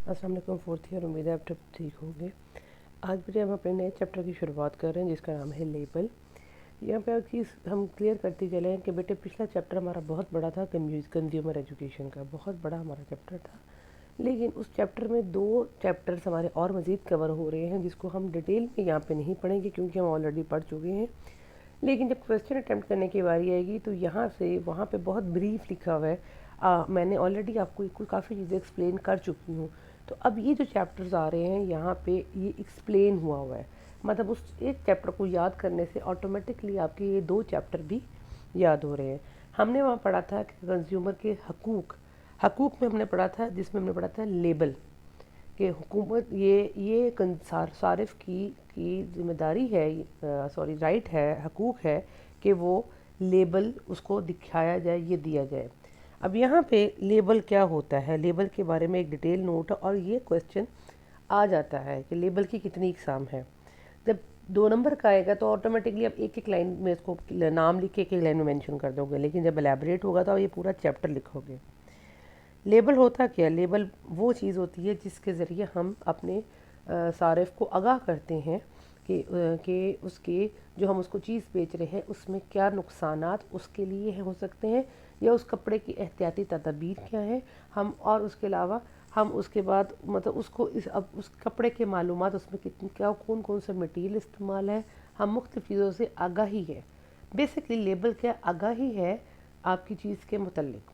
अस्सलाम वालेकुम। Fourth year, उम्मीद है आप सब ठीक होंगे। आज भी हम अपने नए चैप्टर की शुरुआत कर रहे हैं जिसका नाम है लेबल। यहाँ पे एक चीज़ हम क्लियर करते चले हैं कि बेटे पिछला चैप्टर हमारा बहुत बड़ा था, कंज्यूमर एजुकेशन का बहुत बड़ा हमारा चैप्टर था। लेकिन उस चैप्टर में 2 चैप्टर्स हमारे और मज़ीद कवर हो रहे हैं जिसको हम डिटेल में यहाँ पे नहीं पढ़ेंगे क्योंकि हम ऑलरेडी पढ़ चुके हैं। लेकिन जब क्वेश्चन अटैम्प्ट करने की बारी आएगी तो यहाँ से वहाँ पे बहुत ब्रीफ लिखा हुआ है। मैंने ऑलरेडी आपको काफ़ी चीज़ें एक्सप्लेन कर चुकी हूँ। तो अब ये जो चैप्टर्स आ रहे हैं यहाँ पे ये एक्सप्लेन हुआ है, मतलब उस एक चैप्टर को याद करने से ऑटोमेटिकली आपके ये 2 चैप्टर भी याद हो रहे हैं। हमने वहाँ पढ़ा था कि कंज्यूमर के हकूक़ हकूक़ में हमने पढ़ा था, जिसमें हमने पढ़ा था लेबल कि हुकूमत ये सारिफ की ज़िम्मेदारी है, सॉरी राइट है, हकूक़ है कि वो लेबल उसको दिखाया जाए, ये दिया जाए। अब यहाँ पे लेबल क्या होता है, लेबल के बारे में एक डिटेल नोट है और ये क्वेश्चन आ जाता है कि लेबल की कितनी इकसाम है। जब 2 नंबर का आएगा तो ऑटोमेटिकली आप एक एक लाइन में इसको नाम लिख के एक एक लाइन में मेंशन कर दोगे, लेकिन जब एलैबोरेट होगा तो आप ये पूरा चैप्टर लिखोगे। लेबल होता क्या? लेबल वो चीज़ होती है जिसके ज़रिए हम अपने सारिफ को आगाह करते हैं कि उसके जो हम उसको चीज़ बेच रहे हैं उसमें क्या नुकसानात उसके लिए हो सकते हैं या उस कपड़े की एहतियाती तदाबीर क्या है। हम और उसके अलावा हम उसके बाद मतलब उसको अब उस कपड़े के मालूमात उसमें कितनी क्या कौन कौन सा मटीरियल इस्तेमाल है, हम मुख्तलिफ़ चीज़ों से आगाही है। बेसिकली लेबल क्या आगाही है आपकी चीज़ के मुतल्लिक,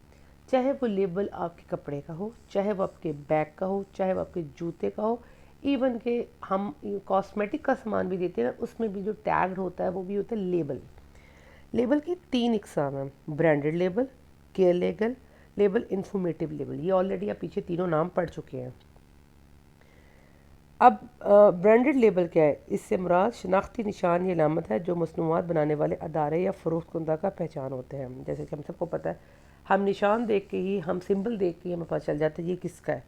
चाहे वो लेबल आपके कपड़े का हो, चाहे वो आपके बैग का हो, चाहे वो आपके जूते का हो, इवन के हम कॉस्मेटिक का सामान भी देते हैं ना, उसमें भी जो टैग होता है वो भी होता है लेबल। लेबल की 3 इकसाम हैं, branded label, care label, label informative label. ये ऑलरेडी आप पीछे तीनों नाम पढ़ चुके हैं। अब ब्रांडेड लेबल क्या है? इससे मुराद शनाख्ती निशान या अलामत है जो मसनूआत बनाने वाले अदारे या फ़रोख्त कुंदा का पहचान होते हैं। जैसे कि हम सबको पता है, हम निशान देख के ही, हम सिंबल देख के ही हमें पता चल जाता है ये किसका है।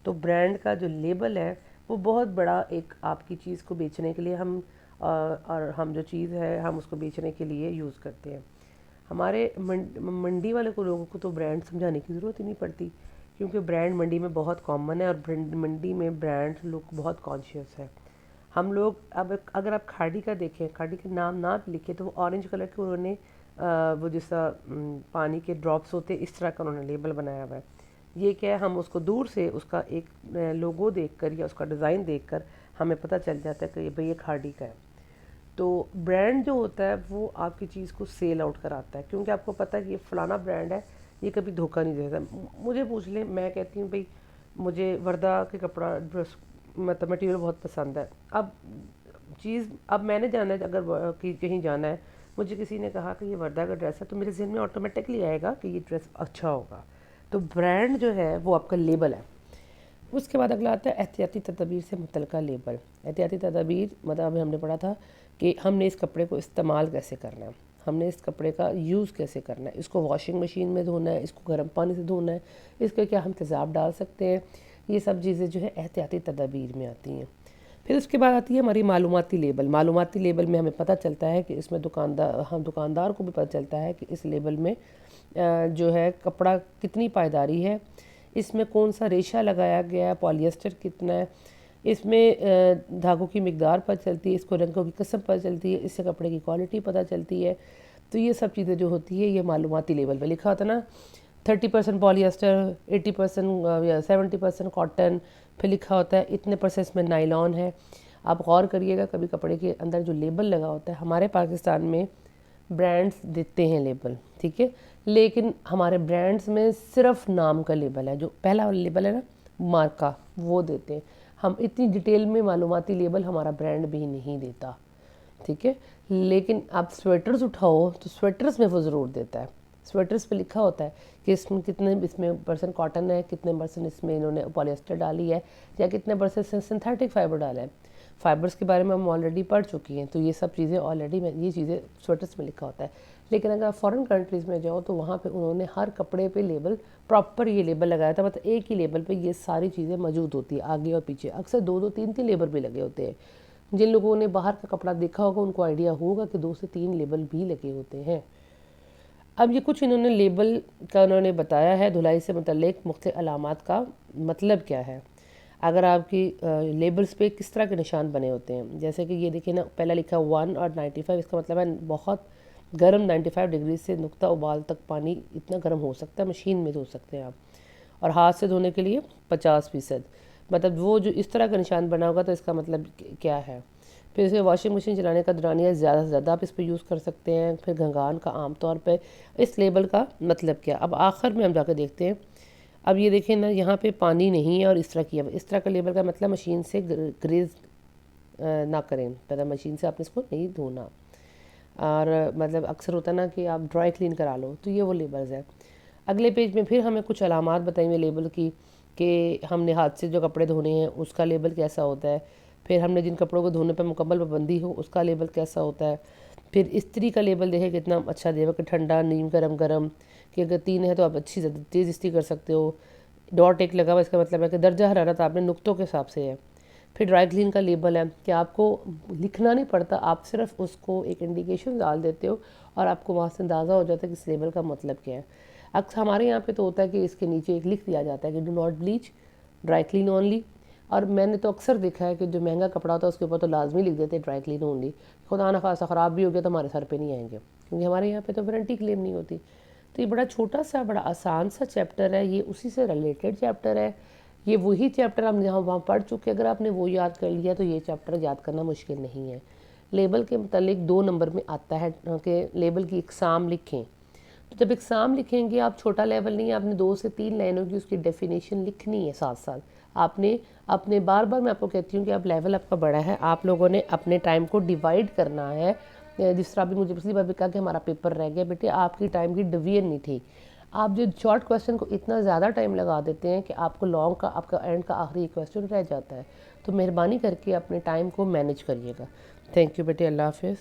तो ब्रांड का जो लेबल है वो बहुत बड़ा एक आपकी चीज़ को बेचने के लिए और हम जो चीज़ है हम उसको बेचने के लिए यूज़ करते हैं। हमारे मंडी वाले को लोगों को तो ब्रांड समझाने की ज़रूरत ही नहीं पड़ती क्योंकि ब्रांड मंडी में बहुत कॉमन है और ब्रांड मंडी में ब्रांड लोग बहुत कॉन्शियस है। हम लोग अब अगर आप खाड़ी का देखें, खाड़ी का नाम ना लिखे तो वो ऑरेंज कलर के उन्होंने वो जैसा पानी के ड्रॉप्स होते इस तरह का उन्होंने लेबल बनाया हुआ है। ये क्या है, हम उसको दूर से उसका एक लोगो देखकर या उसका डिज़ाइन देखकर हमें पता चल जाता है कि भाई ये खाड़ी का है। तो ब्रांड जो होता है वो आपकी चीज़ को सेल आउट कराता है क्योंकि आपको पता है कि ये फलाना ब्रांड है, ये कभी धोखा नहीं देता। मुझे पूछ लें, मैं कहती हूँ भाई मुझे वर्दा के कपड़ा ड्रेस मतलब मटेरियल बहुत पसंद है। अब अब मैंने जाना है, अगर कहीं जाना है, मुझे किसी ने कहा कि ये वर्दा का ड्रेस है तो मेरे जहन में ऑटोमेटिकली आएगा कि ये ड्रेस अच्छा होगा। तो ब्रांड जो है वो आपका लेबल है। उसके बाद अगला आता है एहतियाती तदबीर से मुतल्लिका लेबल। एहतियाती तदबीर मतलब अभी हमने पढ़ा था कि हमने इस कपड़े को इस्तेमाल कैसे करना है, हमने इस कपड़े का यूज़ कैसे करना है, इसको वॉशिंग मशीन में धोना है, इसको गर्म पानी से धोना है, इसके क्या हम तेज़ाब डाल सकते हैं। ये सब चीज़ें जो है एहतियाती तदबीर में आती हैं। फिर उसके बाद आती है हमारी मालूमाती लेबल। मालूमाती लेबल में हमें पता चलता है कि इसमें दुकानदार को भी पता चलता है कि इस लेबल में जो है कपड़ा कितनी पायदारी है, इसमें कौन सा रेशा लगाया गया है, पॉलिएस्टर कितना है, इसमें धागों की मिकदार पता चलती है, इसको रंगों की किस्म पता चलती है, इससे कपड़े की क्वालिटी पता चलती है। तो ये सब चीज़ें जो होती है ये मालूमाती लेवल पे लिखा होता है ना, 30% पॉलिएस्टर, 80% या 70% कॉटन, फिर लिखा होता है इतने % इसमें नायलॉन है। आप गौर करिएगा कभी कपड़े के अंदर जो लेबल लगा होता है, हमारे पाकिस्तान में ब्रांड्स देते हैं लेबल, ठीक है, लेकिन हमारे ब्रांड्स में सिर्फ नाम का लेबल है, जो पहला वाला लेबल है ना मार्का, वो देते हैं। हम इतनी डिटेल में मालूमाती लेबल हमारा ब्रांड भी नहीं देता, ठीक है। लेकिन आप स्वेटर्स उठाओ तो स्वेटर्स में वो ज़रूर देता है। स्वेटर्स पे लिखा होता है कि इसमें कितने % कॉटन है, कितने % इसमें इन्होंने पॉलिएस्टर डाली है या कितने % सिंथेटिक फाइबर डाला है। फाइबर्स के बारे में हम ऑलरेडी पढ़ चुकी हैं, तो ये सब चीज़ें ऑलरेडी ये चीज़ें स्वेटर्स में लिखा होता है। लेकिन अगर आप फॉरेन कंट्रीज़ में जाओ तो वहाँ पे उन्होंने हर कपड़े पे लेबल प्रॉपर ये लेबल लगाया था, मतलब एक ही लेबल पे ये सारी चीज़ें मौजूद होती है, आगे और पीछे। अक्सर 2-2, 3-3 लेबल भी लगे होते हैं। जिन लोगों ने बाहर का कपड़ा देखा होगा उनको आइडिया होगा कि 2 से 3 लेबल भी लगे होते हैं। अब ये कुछ इन्होंने लेबल का उन्होंने बताया है, धुलाई से मुतल्लिक मुख्तलिफ अलामात का मतलब क्या है। अगर आपकी लेबल्स पे किस तरह के निशान बने होते हैं, जैसे कि ये देखिए ना, पहला लिखा 1 और 95, इसका मतलब है बहुत गर्म 95 डिग्री से नुक्ता उबाल तक पानी इतना गर्म हो सकता है, मशीन में धो सकते हैं आप। और हाथ से धोने के लिए 50%, मतलब वो जो इस तरह का निशान बना होगा तो इसका मतलब क्या है। फिर इसे वॉशिंग मशीन चलाने का दौरानिया ज़्यादा से ज़्यादा आप इस पर यूज़ कर सकते हैं। फिर घंघान का आमतौर पर इस लेबल का मतलब क्या। अब आखिर में हम जाकर देखते हैं। अब ये देखें ना, यहाँ पे पानी नहीं है और इस तरह किया, इस तरह का लेबल का मतलब मशीन से ग्रेज ना करें, मतलब मशीन से आपने इसको नहीं धोना। और मतलब अक्सर होता है ना कि आप ड्राई क्लीन करा लो, तो ये वो लेबल्स है। अगले पेज में फिर हमें कुछ अलामात बताई हुई लेबल की, कि हमने हाथ से जो कपड़े धोने हैं उसका लेबल कैसा होता है। फिर हमने जिन कपड़ों को धोने पर मुकम्मल पाबंदी हो उसका लेबल कैसा होता है। फिर इस्त्री का लेबल देखें कितना अच्छा देगा, कि ठंडा, नीम, गरम गरम, कि अगर 3 है तो आप अच्छी तेज़ इस्त्री कर सकते हो। डॉट एक लगा हुआ, इसका मतलब है कि दर्जा हरारत आपने नुक्तों के हिसाब से है। फिर ड्राई क्लीन का लेबल है कि आपको लिखना नहीं पड़ता, आप सिर्फ उसको एक इंडिकेशन डाल देते हो और आपको वहाँ से अंदाज़ा हो जाता है कि इस लेबल का मतलब क्या है। अक्सर हमारे यहाँ पे तो होता है कि इसके नीचे एक लिख दिया जाता है कि do not bleach, dry clean only. और मैंने तो अक्सर देखा है कि जो महंगा कपड़ा होता है उसके ऊपर तो लाजमी लिख देते हैं ड्राई क्लीन ओनली। खुदा ना खासा ख़राब भी हो गया तो हमारे सर पे नहीं आएंगे, क्योंकि हमारे यहाँ पे तो वारंटी क्लेम नहीं होती। तो ये बड़ा छोटा सा बड़ा आसान सा चैप्टर है, ये उसी से रिलेटेड चैप्टर है। ये वही चैप्टर हम जहाँ वहाँ पढ़ चुके, अगर आपने वो याद कर लिया तो ये चैप्टर याद करना मुश्किल नहीं है। लेबल के मतलब 2 नंबर में आता है कि लेबल की इकसाम लिखें। तो जब एग्ज़ाम लिखेंगे आप, छोटा लेवल नहीं, आपने 2 से 3 लाइनों की उसकी डेफिनेशन लिखनी है साथ साथ। आपने अपने बार बार मैं आपको कहती हूँ कि अब लेवल आपका बड़ा है, आप लोगों ने अपने टाइम को डिवाइड करना है। जिस तरह अभी मुझे पिछली बार भी कहा कि हमारा पेपर रह गया, बेटे आपकी टाइम की डिवीजन नहीं ठीक। आप जो शॉर्ट क्वेश्चन को इतना ज़्यादा टाइम लगा देते हैं कि आपको लॉन्ग का, आपका एंड का आखिरी क्वेश्चन रह जाता है। तो मेहरबानी करके अपने टाइम को मैनेज करिएगा। थैंक यू बेटे, अल्लाह हाफिज़।